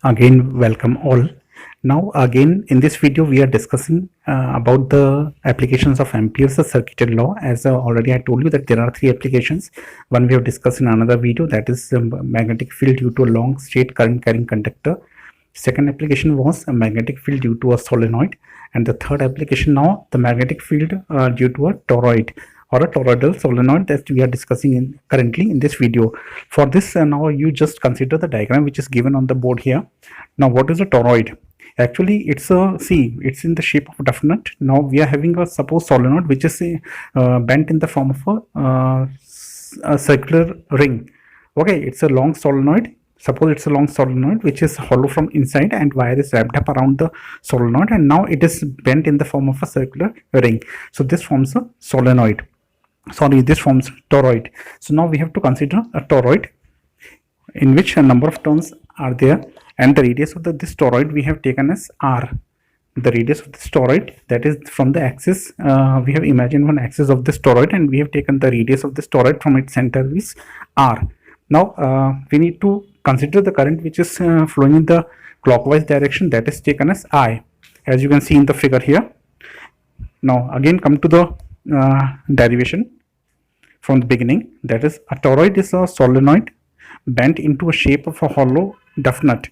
Again, welcome all. Now, again, in this video, we are discussing about the applications of Ampere's circuited law. As already I told you that there are three applications. One we have discussed in another video, that is magnetic field due to a long straight current carrying conductor. Second application was a magnetic field due to a solenoid, and the third application now the magnetic field due to a toroid or a toroidal solenoid that we are discussing currently in this video. For this, now you just consider the diagram which is given on the board here. Now, what is a toroid? Actually, it's in the shape of a duff nut. Now we are having a suppose solenoid which is bent in the form of a circular ring. Okay, it's a long solenoid. Suppose it's a long solenoid which is hollow from inside and wire is wrapped up around the solenoid, and now it is bent in the form of a circular ring. So this forms a solenoid. Sorry, this forms toroid. So now we have to consider a toroid in which a number of turns are there, and the radius of this toroid we have taken as r. The radius of this toroid, that is from the axis, we have imagined one axis of this toroid and we have taken the radius of this toroid from its center is r. Now we need to consider the current which is flowing in the clockwise direction, that is taken as I, as you can see in the figure here. Now again come to the derivation from the beginning, that is a toroid is a solenoid bent into a shape of a hollow duff nut.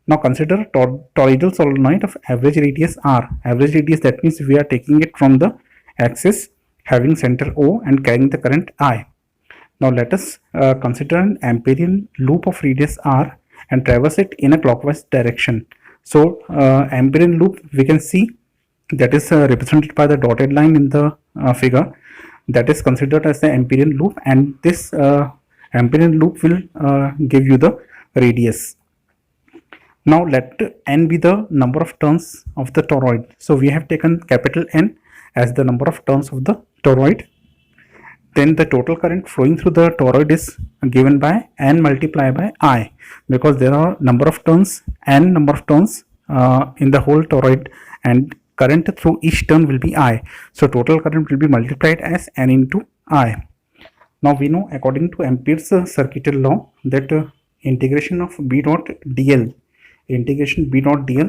Now consider a toroidal solenoid of average radius r. Average radius, that means we are taking it from the axis having center O and carrying the current I. Now let us consider an Amperian loop of radius r and traverse it in a clockwise direction. So Amperian loop we can see that is represented by the dotted line in the figure, that is considered as the Amperian loop, and this Amperian loop will give you the radius. Now let n be the number of turns of the toroid. So we have taken capital N as the number of turns of the toroid. Then the total current flowing through the toroid is given by n multiplied by I, because there are number of turns, n number of turns in the whole toroid, and current through each turn will be I. So total current will be multiplied as n into I. Now we know according to Ampere's circuited law that integration of B dot dl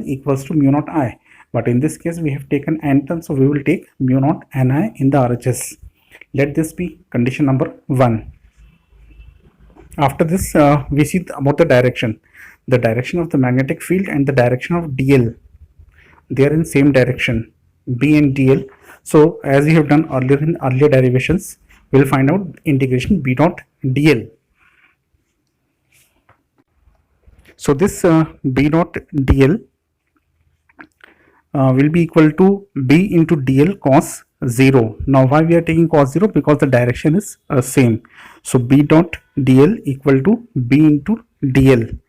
equals to mu naught I. But in this case we have taken n turns, so we will take mu naught Ni in the RHS. Let this be condition number 1. After this we see about the direction. The direction of the magnetic field and the direction of dl, they are in same direction, B and dl. So as we have done earlier in earlier derivations, we will find out integration B dot dl. So this B dot dl will be equal to B into dl cos 0. Now why we are taking cos 0? Because the direction is same. So B dot dl equal to B into dl.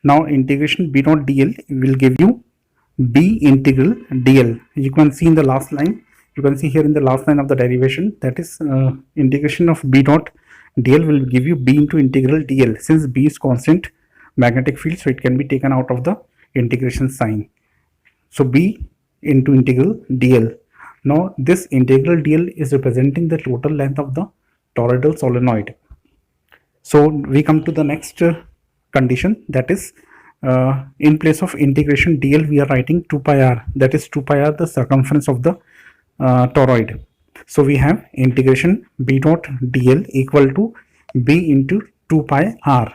Now integration B dot dl will give you B integral dl. You can see in the last line, you can see here in the last line of the derivation, that is integration of B dot dl will give you B into integral dl. Since B is constant magnetic field, so it can be taken out of the integration sign. So B into integral dl. Now this integral dl is representing the total length of the toroidal solenoid. So we come to the next condition, that is in place of integration dl we are writing 2 pi r, that is 2 pi r the circumference of the toroid. So we have integration B dot dl equal to B into 2 pi r.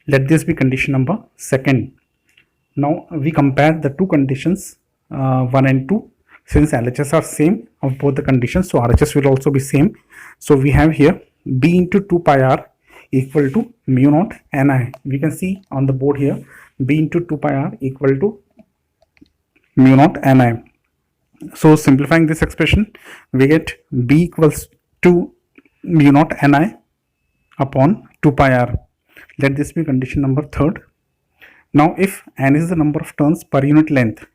Let this be condition number 2. Now we compare the two conditions 1 and 2. Since LHS are same of both the conditions, so RHS will also be same. So we have here B into 2 pi r equal to mu naught Ni. We can see on the board here B into 2 pi r equal to mu naught Ni. So simplifying this expression, we get B equals to mu naught Ni upon 2 pi r. Let this be condition number 3. Now if n is the number of turns per unit length,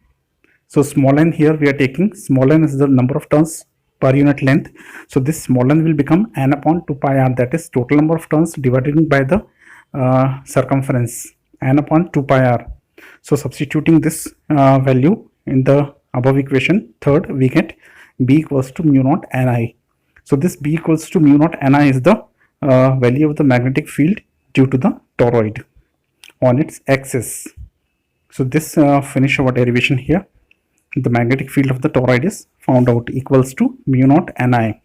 so small n here we are taking, small n is the number of turns per unit length. So this small n will become n upon 2 pi r, that is total number of turns divided by the circumference, n upon 2 pi r. So substituting this value in the above equation, third, we get B equals to mu naught Ni. So this B equals to mu naught Ni is the value of the magnetic field due to the toroid on its axis. So this finish our derivation here. The magnetic field of the toroid is found out equals to mu naught Ni.